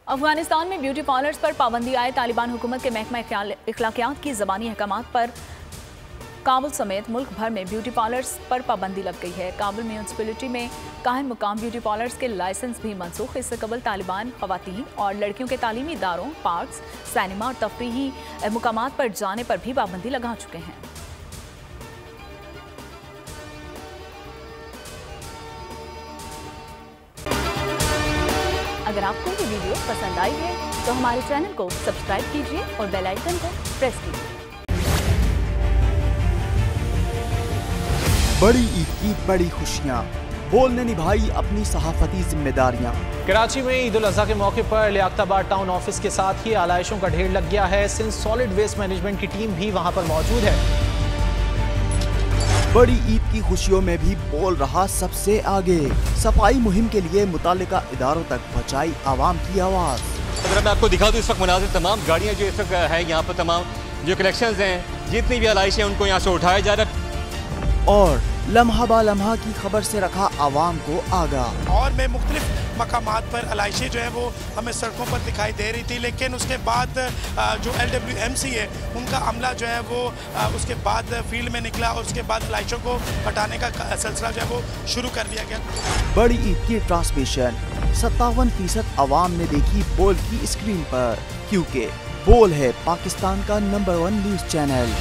अफगानिस्तान में beauty parlours पर पाबंदी आए तालिबान हुकूमत के महकमा इखलाकियात की ज़बानी अहकामात पर काबुल समेत मुल्क भर में ब्यूटी पार्लर्स पर पाबंदी लग गई है। काबुल म्यूनसिपलिटी में कायम मुकाम ब्यूटी पार्लर्स के लाइसेंस भी मनसूख। इससे कबल तालिबान खवातीन और लड़कियों के तालीमी इदारों, पार्क्स, सिनेमा और तफरीही मुकामात पर जाने पर भी पाबंदी लगा चुके हैं। अगर आपको ये वीडियो पसंद आई है तो हमारे चैनल को सब्सक्राइब कीजिए और बेल आइकन को प्रेस कीजिए। बड़ी ईद की बड़ी खुशियां, बोल ने निभाई अपनी सहाफती जिम्मेदारियां। कराची में ईद उल अजहा के मौके पर लियाकताबाद टाउन ऑफिस के साथ ही आलाइशों का ढेर लग गया है। सिंध सॉलिड वेस्ट मैनेजमेंट की टीम भी वहां पर मौजूद है। बड़ी ईद की खुशियों में भी बोल रहा सबसे आगे। सफाई मुहिम के लिए मुतालिका इदारों तक पहुंचाई आवाम की आवाज। अगर मैं आपको दिखा दूं इस वक्त मुनाजिर तमाम गाड़ियां जो इस वक्त है यहाँ पर, तमाम जो कलेक्शंस हैं, जितनी भी आलाइश है उनको यहाँ से उठाया जा रहा है और लम्हा बा लम्हा की खबर से रखा आवाम को आगाह। और में मुख्तलिफ मकामात पर आलाइशें जो है वो हमें सड़कों पर दिखाई दे रही थी, लेकिन उसके बाद जो LWMC है उनका अमला जो है वो उसके बाद फील्ड में निकला और उसके बाद आलाइशों को हटाने का सिलसिला जो है वो शुरू कर दिया गया। बड़ी ईद की ट्रांसमिशन 57% आवाम ने देखी बोल की स्क्रीन पर, क्योंकि बोल है पाकिस्तान का नंबर 1 न्यूज चैनल।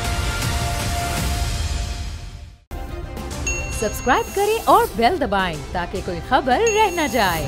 सब्सक्राइब करें और बेल दबाएं ताकि कोई खबर रह न जाए।